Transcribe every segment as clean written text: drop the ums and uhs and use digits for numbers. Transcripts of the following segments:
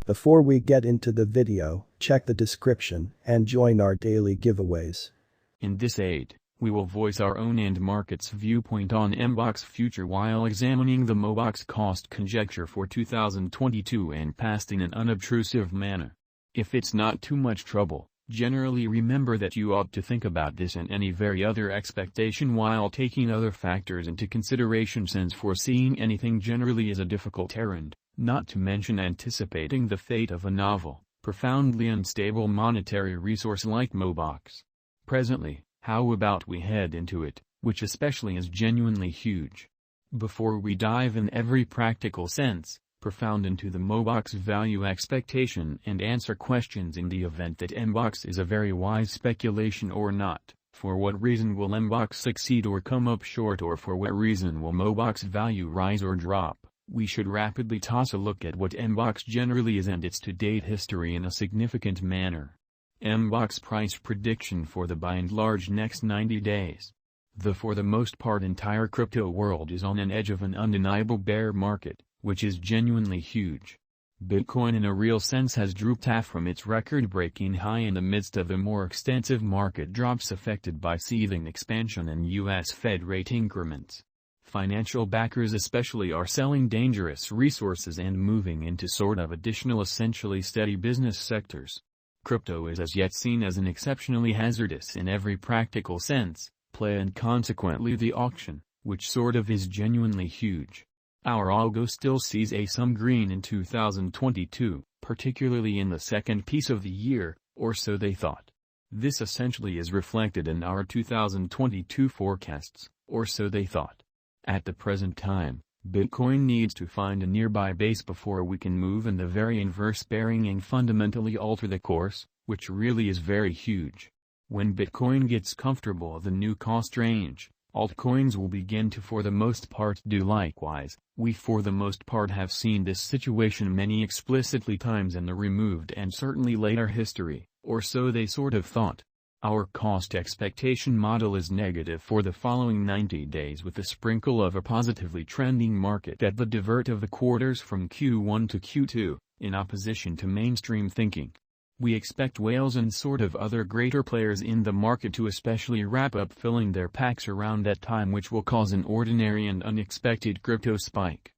Before we get into the video, check the description and join our daily giveaways. In this aid, we will voice our own and market's viewpoint on Mbox future while examining the Mobox cost conjecture for 2022 and past in an unobtrusive manner. If it's not too much trouble, generally remember that you ought to think about this and any very other expectation while taking other factors into consideration, since foreseeing anything generally is a difficult errand, not to mention anticipating the fate of a novel, profoundly unstable monetary resource like Mobox. Presently, how about we head into it, which especially is genuinely huge. Before we dive in every practical sense, profound into the Mobox value expectation and answer questions in the event that Mbox is a very wise speculation or not, for what reason will Mbox succeed or come up short, or for what reason will Mobox value rise or drop, we should rapidly toss a look at what Mbox generally is and its to-date history in a significant manner. Mbox price prediction for the by and large next 90 days. The for the most part entire crypto world is on an edge of an undeniable bear market, which is genuinely huge. Bitcoin in a real sense has drooped half from its record-breaking high in the midst of the more extensive market drops affected by seething expansion and U.S. Fed rate increments. Financial backers especially are selling dangerous resources and moving into sort of additional essentially steady business sectors. Crypto is as yet seen as an exceptionally hazardous in every practical sense, play, and consequently the auction, which sort of is genuinely huge. Our algo still sees some green in 2022, particularly in the second piece of the year, or so they thought. This essentially is reflected in our 2022 forecasts, or so they thought. At the present time, Bitcoin needs to find a nearby base before we can move in the very inverse bearing and fundamentally alter the course, which really is very huge. When Bitcoin gets comfortable the new cost range, altcoins will begin to for the most part do likewise. We for the most part have seen this situation many explicitly times in the removed and certainly later history, or so they sort of thought. Our cost expectation model is negative for the following 90 days with a sprinkle of a positively trending market at the divert of the quarters from Q1 to Q2, in opposition to mainstream thinking. We expect whales and sort of other greater players in the market to especially wrap up filling their packs around that time, which will cause an ordinary and unexpected crypto spike.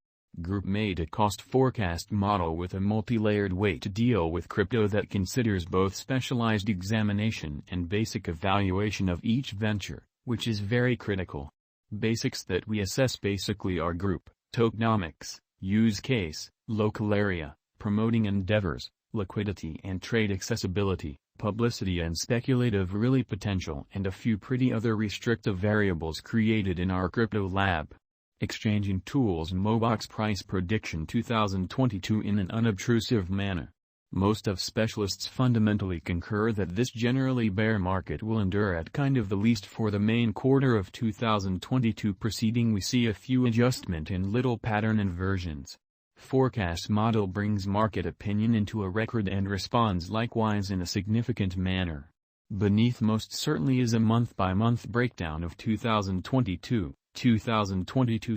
Group made a cost forecast model with a multi-layered way to deal with crypto that considers both specialized examination and basic evaluation of each venture, which is very critical. Basics that we assess basically are group, tokenomics, use case, local area, promoting endeavors, liquidity and trade accessibility, publicity and speculative really potential, and a few pretty other restrictive variables created in our crypto lab. Exchanging tools Mobox price prediction 2022 in an unobtrusive manner. Most of specialists fundamentally concur that this generally bear market will endure at kind of the least for the main quarter of 2022 preceding we see a few adjustment in little pattern inversions. Forecast model brings market opinion into a record and responds likewise in a significant manner. Beneath most certainly is a month-by-month breakdown of 2022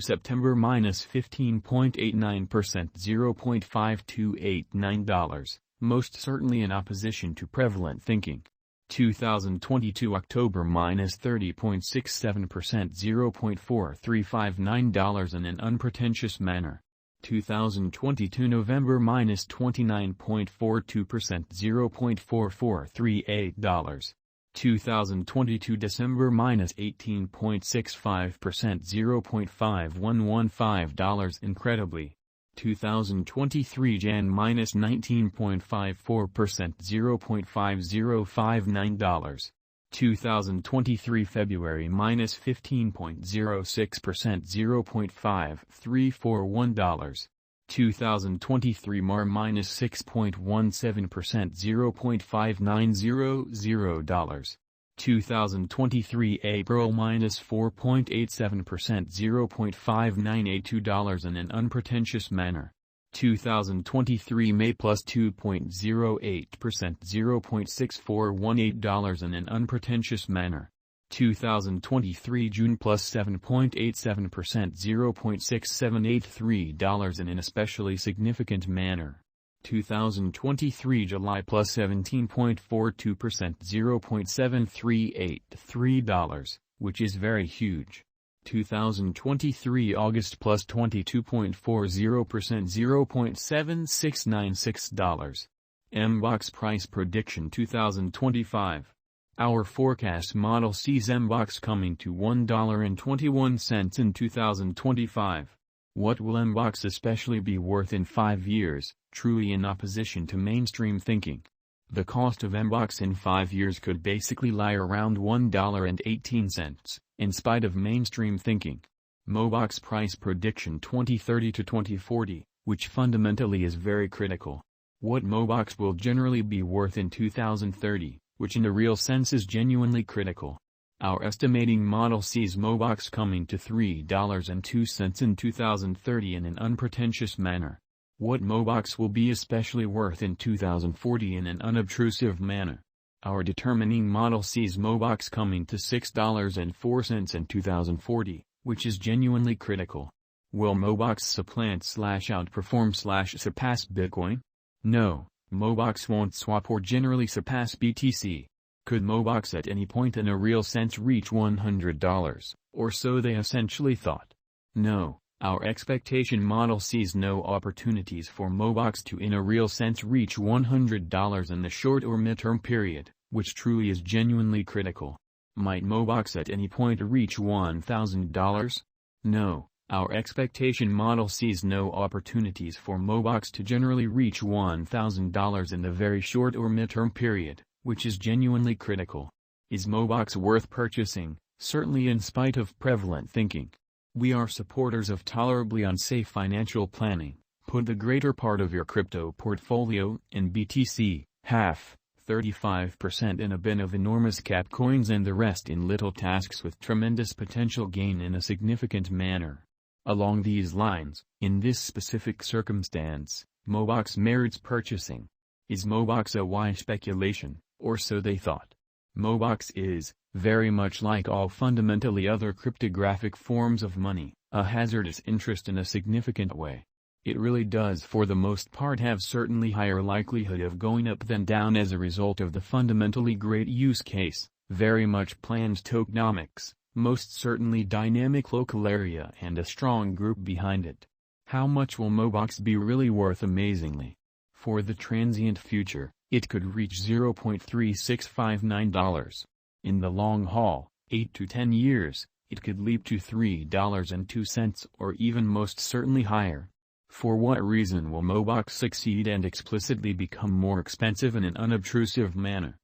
September minus 15.89%, $0.5289, most certainly in opposition to prevalent thinking. 2022 October minus 30.67%, $0.4359 in an unpretentious manner. 2022 November minus 29.42%, $0.4438. 2022 December minus 18.65%, $0.5115. Incredibly. 2023 Jan minus 19.54%, $0.5059. 2023 February minus 15.06%, $0.5341. 2023 Mar minus 6.17%, $0.5900. 2023 April minus 4.87%, $0.5982 in an unpretentious manner. 2023 May plus 2.08%, $0.6418 in an unpretentious manner. 2023 June plus 7.87%, $0.6783 in an especially significant manner. 2023 July plus 17.42%, $0.7383, which is very huge. 2023 August plus 22.40%, $0.7696. Mbox price prediction 2025. Our forecast model sees Mbox coming to $1.21 in 2025. What will Mbox especially be worth in 5 years, truly in opposition to mainstream thinking? The cost of Mbox in 5 years could basically lie around $1.18, in spite of mainstream thinking. Mobox price prediction 2030 to 2040, which fundamentally is very critical. What Mobox will generally be worth in 2030, which in a real sense is genuinely critical. Our estimating model sees Mobox coming to $3.02 in 2030 in an unpretentious manner. What Mobox will be especially worth in 2040 in an unobtrusive manner. Our determining model sees Mobox coming to $6.04 in 2040, which is genuinely critical. Will Mobox supplant/outperform/surpass Bitcoin? No, Mobox won't swap or generally surpass BTC. Could Mobox at any point in a real sense reach $100, or so they essentially thought? No, our expectation model sees no opportunities for Mobox to in a real sense reach $100 in the short or midterm period, which truly is genuinely critical. Might Mobox at any point reach $1,000? No, our expectation model sees no opportunities for Mobox to generally reach $1,000 in the very short or midterm period, which is genuinely critical. Is Mobox worth purchasing? Certainly, in spite of prevalent thinking. We are supporters of tolerably unsafe financial planning. Put the greater part of your crypto portfolio in BTC, half, 35% in a bin of enormous cap coins and the rest in little tasks with tremendous potential gain in a significant manner. Along these lines, in this specific circumstance, Mobox merits purchasing. Is Mobox a wise speculation, or so they thought? Mobox is, very much like all fundamentally other cryptographic forms of money, a hazardous interest in a significant way. It really does for the most part have certainly higher likelihood of going up than down as a result of the fundamentally great use case, very much planned tokenomics, most certainly dynamic local area and a strong group behind it. How much will Mobox be really worth? Amazingly, for the transient future, it could reach $0.3659. In the long haul, 8 to 10 years, it could leap to $3.02 or even most certainly higher. For what reason will Mobox succeed and explicitly become more expensive in an unobtrusive manner?